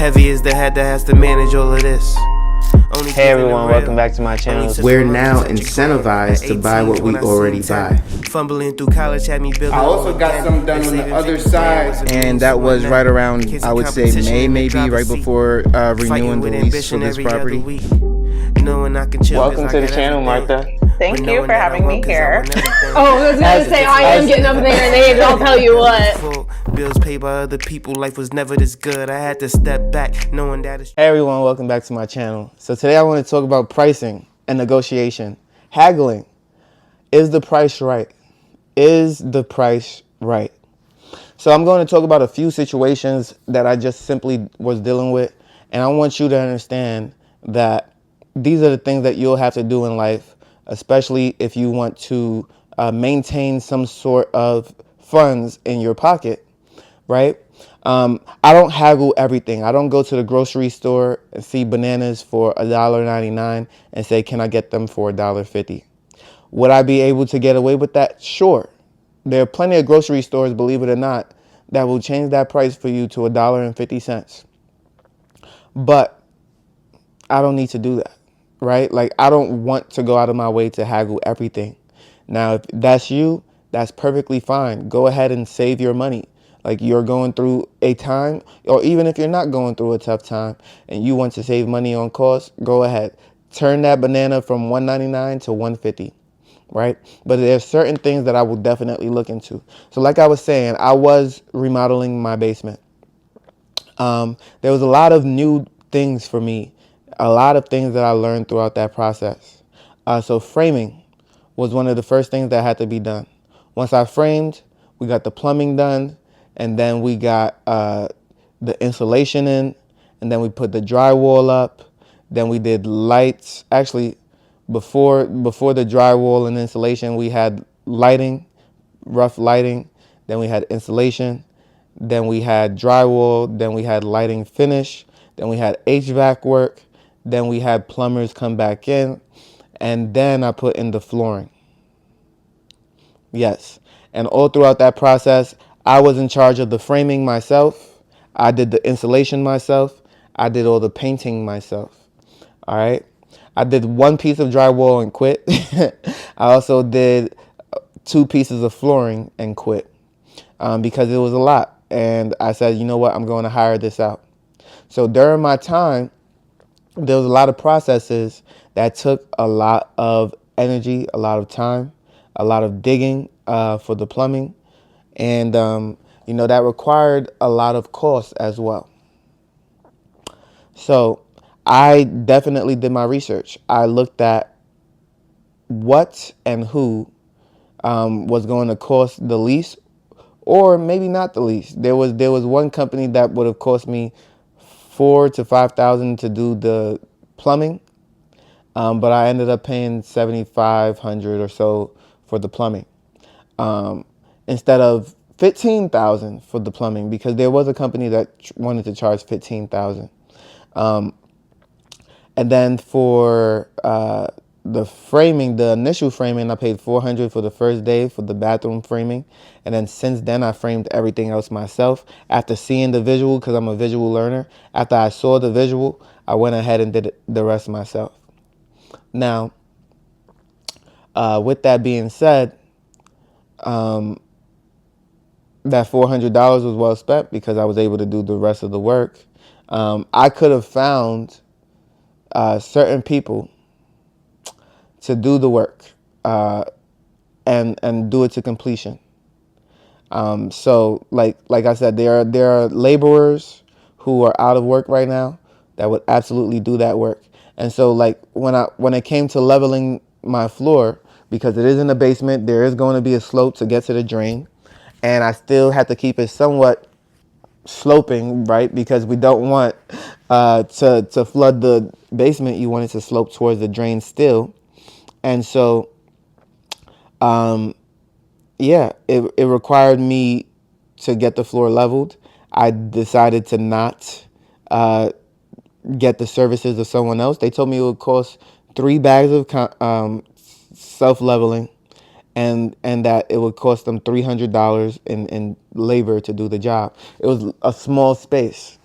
Heavy is the head that has to manage all of this. Hey everyone, welcome back to my channel. We're now incentivized to buy what we already buy. Fumbling through college had me building. I also got some done on the other side. And that was right around, I would say, May, maybe, right before renewing the lease for this property. Welcome to the channel, Martha. Thank you for having me here. Oh, I was going to say, I am getting up in their names, I'll tell you what. Bills paid by other people, life was never this good. I had to step back, knowing that it's... Hey everyone, welcome back to my channel. So today I want to talk about pricing and negotiation. Haggling. Is the price right? Is the price right? So I'm going to talk about a few situations that I just simply was dealing with. And I want you to understand that these are the things that you'll have to do in life, especially if you want to maintain some sort of funds in your pocket, right? I don't haggle everything. I don't go to the grocery store and see bananas for $1.99 and say, can I get them for $1.50? Would I be able to get away with that? Sure. There are plenty of grocery stores, believe it or not, that will change that price for you to $1.50. But I don't need to do that, right? Like, I don't want to go out of my way to haggle everything. Now, if that's you, that's perfectly fine. Go ahead and save your money. Like, you're going through a time, or even if you're not going through a tough time and you want to save money on costs, go ahead. Turn that banana from $1.99 to $1.50, right? But there's certain things that I will definitely look into. So like I was saying, I was remodeling my basement. There was a lot of new things for me, a lot of things that I learned throughout that process. So framing was one of the first things that had to be done. Once I framed, we got the plumbing done, and then we got the insulation in, and then we put the drywall up. Then we did lights. Actually, before the drywall and insulation, we had lighting, rough lighting. Then we had insulation. Then we had drywall. Then we had lighting finish. Then we had HVAC work. Then we had plumbers come back in. And then I put in the flooring. Yes. And all throughout that process, I was in charge of the framing myself. I did the insulation myself. I did all the painting myself. All right. I did one piece of drywall and quit. I also did 2 pieces of flooring and quit because it was a lot. And I said, you know what? I'm going to hire this out. So during my time, there was a lot of processes that took a lot of energy, a lot of time, a lot of digging for the plumbing. And, you know, that required a lot of cost as well. So I definitely did my research. I looked at what and who was going to cost the least, or maybe not the least. There was one company that would have cost me $4,000 to $5,000 to do the plumbing, but I ended up paying $7,500 or so for the plumbing instead of $15,000 for the plumbing, because there was a company that wanted to charge $15,000. And then for the framing, the initial framing, I paid $400 for the first day for the bathroom framing. And then since then, I framed everything else myself. After seeing the visual, because I'm a visual learner, after I saw the visual, I went ahead and did the rest myself. Now, with that being said, that $400 was well spent because I was able to do the rest of the work. I could have found certain people to do the work and do it to completion. So like I said, there are laborers who are out of work right now that would absolutely do that work. And so like when it came to leveling my floor, because it is in the basement, there is going to be a slope to get to the drain, and I still had to keep it somewhat sloping, right? Because we don't want to flood the basement. You want it to slope towards the drain still. And so, yeah, it required me to get the floor leveled. I decided to not get the services of someone else. They told me it would cost 3 bags of self-leveling, and that it would cost them $300 in labor to do the job. It was a small space.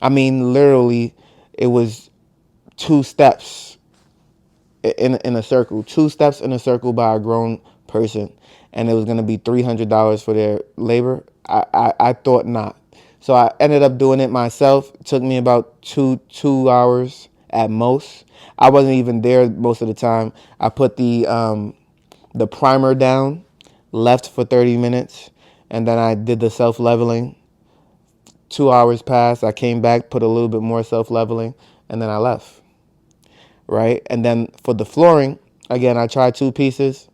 I mean, literally, it was 2 steps in a circle, 2 steps in a circle by a grown person, and it was going to be $300 for their labor. I thought not. So I ended up doing it myself. It took me about two hours at most. I wasn't even there most of the time. I put the primer down, left for 30 minutes, and then I did the self-leveling. 2 hours passed. I came back, put a little bit more self-leveling, and then I left. Right? And then for the flooring, again, I tried 2 pieces.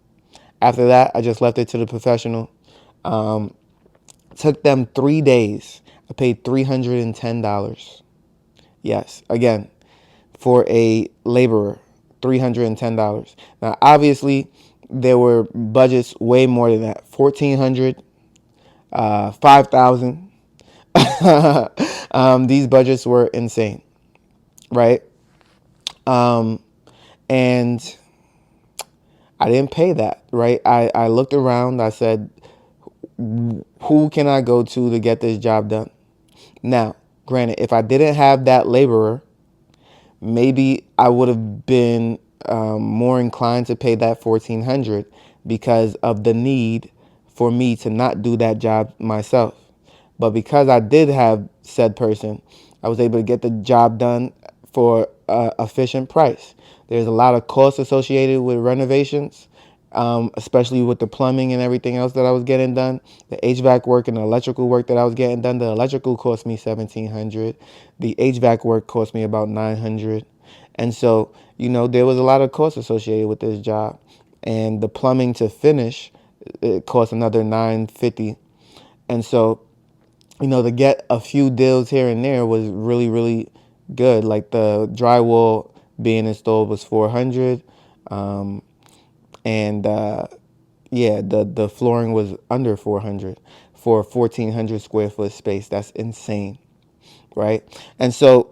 After that, I just left it to the professional. Took them 3 days. I paid $310. Yes, again, for a laborer, $310. Now, obviously, there were budgets way more than that. $1,400, $5,000. These budgets were insane, right? And I didn't pay that, right? I looked around. I said, who can I go to get this job done? Now, granted, if I didn't have that laborer, maybe I would have been more inclined to pay that $1,400 because of the need for me to not do that job myself. But because I did have said person, I was able to get the job done for an efficient price. There's a lot of costs associated with renovations, especially with the plumbing and everything else that I was getting done. The HVAC work and the electrical work that I was getting done. The electrical cost me $1,700. The HVAC work cost me about $900. And so, there was a lot of costs associated with this job. And the plumbing to finish, it cost another $950. And so, to get a few deals here and there was really, really good. Like the drywall being installed was $400. And the flooring was under $400 for a 1,400 square foot space. That's insane, right? And so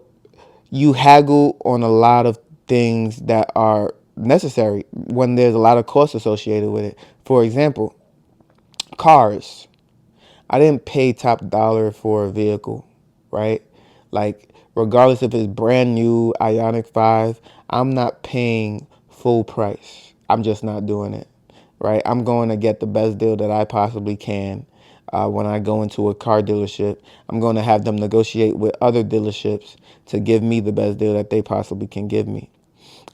you haggle on a lot of things that are necessary when there's a lot of costs associated with it. For example, cars. I didn't pay top dollar for a vehicle, right? Like, regardless if it's brand new Ioniq 5, I'm not paying full price. I'm just not doing it, right? I'm going to get the best deal that I possibly can. When I go into a car dealership, I'm going to have them negotiate with other dealerships to give me the best deal that they possibly can give me.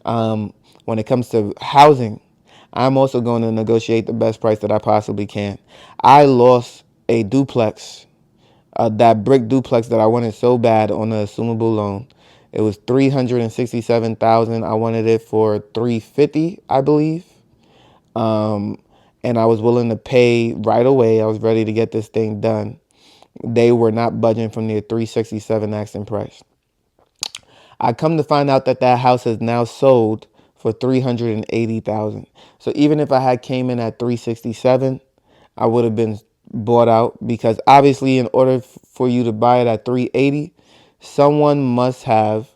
When it comes to housing, I'm also going to negotiate the best price that I possibly can. I lost a duplex, that brick duplex that I wanted so bad on an assumable loan. It was $367,000. I wanted it for $350, I believe. And I was willing to pay right away. I was ready to get this thing done. They were not budging from their $367 asking price. I come to find out that house has now sold for $380,000. So even if I had came in at $367, I would have been bought out, because obviously in order for you to buy it at $380, someone must have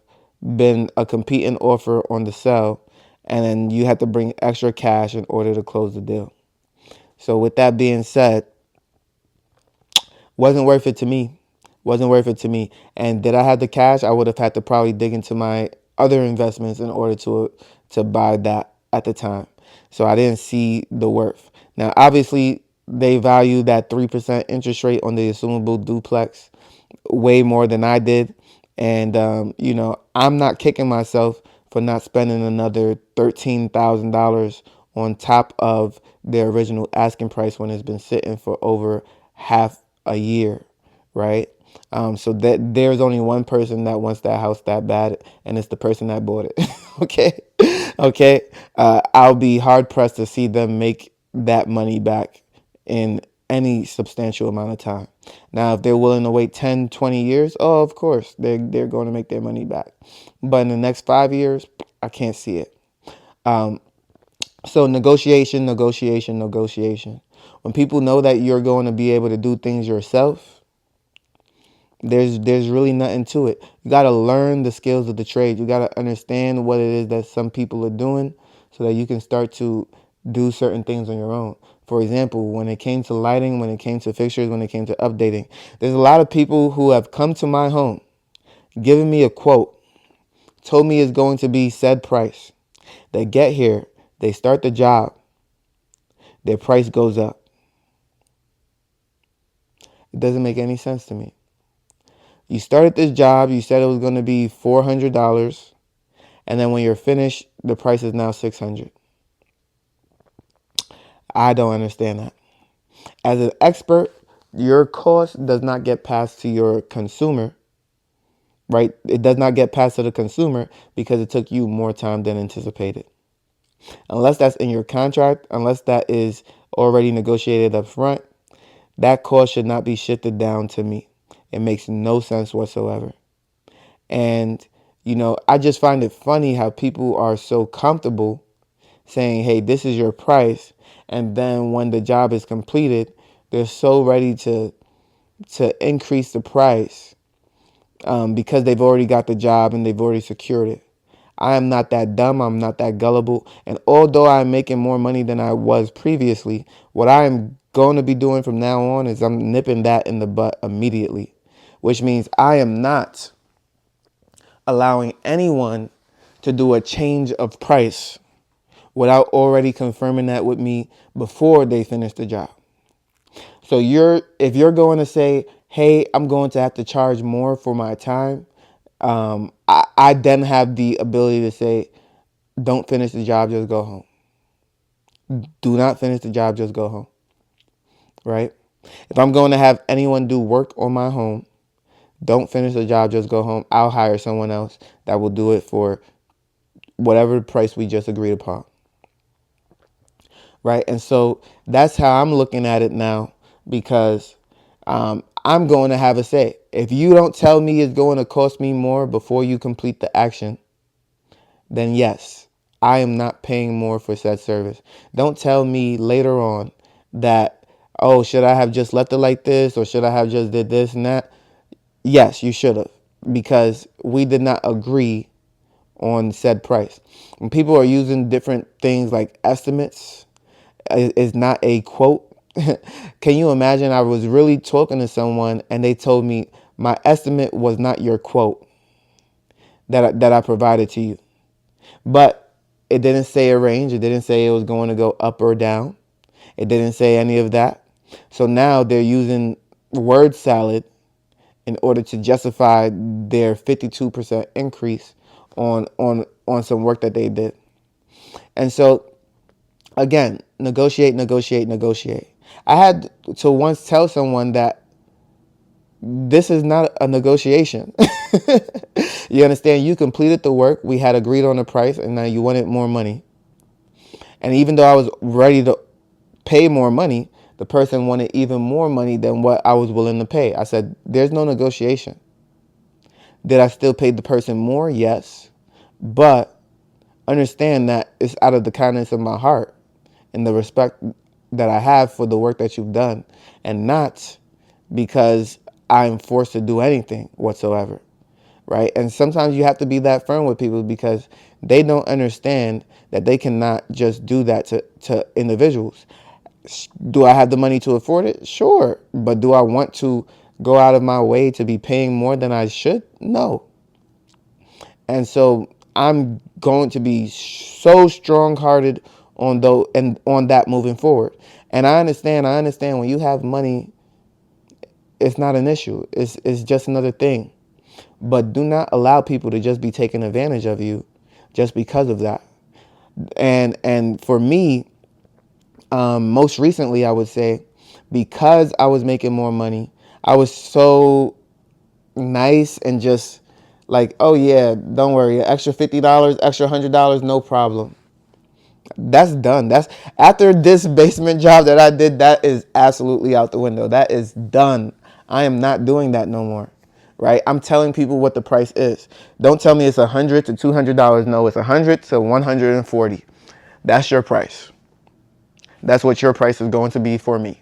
been a competing offer on the sell, and then you had to bring extra cash in order to close the deal. So with that being said, wasn't worth it to me. Wasn't worth it to me. And did I have the cash? I would have had to probably dig into my other investments in order to buy that at the time. So I didn't see the worth. Now, obviously, they value that 3% interest rate on the assumable duplex way more than I did. And, I'm not kicking myself for not spending another $13,000 on top of their original asking price when it's been sitting for over half a year, right? So that there's only one person that wants that house that bad, and it's the person that bought it. Okay. I'll be hard pressed to see them make that money back in any substantial amount of time. Now, if they're willing to wait 10, 20 years, oh, of course, they're going to make their money back. But in the next 5 years, I can't see it. So negotiation. When people know that you're going to be able to do things yourself, there's really nothing to it. You got to learn the skills of the trade. You got to understand what it is that some people are doing so that you can start to do certain things on your own. For example, when it came to lighting, when it came to fixtures, when it came to updating, there's a lot of people who have come to my home giving me a quote, told me it's going to be said price. They get here, they start the job, their price goes up. It doesn't make any sense to me. You started this job, you said it was going to be $400, and then when you're finished, the price is now $600. I don't understand that. As an expert, your cost does not get passed to your consumer, right? It does not get passed to the consumer because it took you more time than anticipated. Unless that's in your contract, unless that is already negotiated up front, that cost should not be shifted down to me. It makes no sense whatsoever. And, I just find it funny how people are so comfortable saying, hey, this is your price. And then when the job is completed, they're so ready to increase the price because they've already got the job and they've already secured it. I am not that dumb. I'm not that gullible. And although I'm making more money than I was previously, what I am going to be doing from now on is I'm nipping that in the butt immediately, which means I am not allowing anyone to do a change of price without already confirming that with me before they finish the job. So if you're going to say, hey, I'm going to have to charge more for my time, I then have the ability to say, don't finish the job, just go home. Do not finish the job, just go home. Right? If I'm going to have anyone do work on my home, don't finish the job, just go home. I'll hire someone else that will do it for whatever price we just agreed upon. Right? And so that's how I'm looking at it now, because I'm going to have a say. If you don't tell me it's going to cost me more before you complete the action, then yes, I am not paying more for said service. Don't tell me later on that, oh, should I have just left it like this, or should I have just did this and that? Yes, you should have, because we did not agree on said price. When people are using different things like estimates, is not a quote. Can you imagine? I was really talking to someone and they told me my estimate was not your quote that I provided to you. But it didn't say a range. It didn't say it was going to go up or down. It didn't say any of that. So now they're using word salad in order to justify their 52% increase on some work that they did. And so again, negotiate. I had to once tell someone that this is not a negotiation. You understand? You completed the work. We had agreed on the price, and now you wanted more money. And even though I was ready to pay more money, the person wanted even more money than what I was willing to pay. I said, there's no negotiation. Did I still pay the person more? Yes. But understand that it's out of the kindness of my heart and the respect that I have for the work that you've done, and not because I'm forced to do anything whatsoever, right? And sometimes you have to be that firm with people because they don't understand that they cannot just do that to individuals. Do I have the money to afford it? Sure. But do I want to go out of my way to be paying more than I should? No. And so I'm going to be so strong-hearted on that moving forward. And I understand when you have money, it's not an issue. It's just another thing. But do not allow people to just be taking advantage of you just because of that. And for me, most recently, I would say, because I was making more money, I was so nice and just like, oh yeah, don't worry, extra $50, extra $100, no problem. That's done. That's after this basement job that I did, that is absolutely out the window. That is done. I am not doing that no more. Right? I'm telling people what the price is. Don't tell me it's $100 to $200. No, it's $100 to $140. That's your price. That's what your price is going to be for me.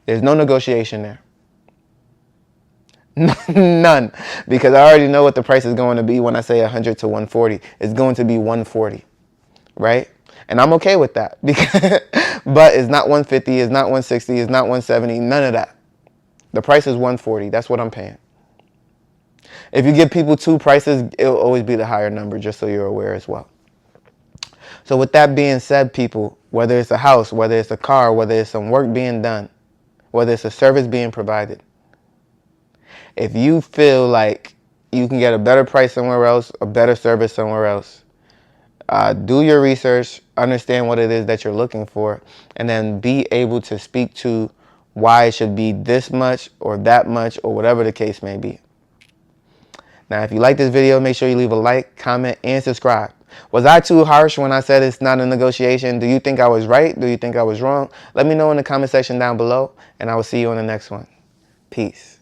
There's no negotiation there. None. Because I already know what the price is going to be when I say $100 to $140. It's going to be $140. Right? And I'm okay with that. But it's not $150, it's not $160, it's not $170, none of that. The price is $140. That's what I'm paying. If you give people 2 prices, it'll always be the higher number, just so you're aware as well. So with that being said, people, whether it's a house, whether it's a car, whether it's some work being done, whether it's a service being provided, if you feel like you can get a better price somewhere else, a better service somewhere else, do your research, understand what it is that you're looking for, and then be able to speak to why it should be this much or that much or whatever the case may be. Now, if you like this video, make sure you leave a like, comment, and subscribe. Was I too harsh when I said it's not a negotiation? Do you think I was right? Do you think I was wrong? Let me know in the comment section down below, and I will see you on the next one. Peace.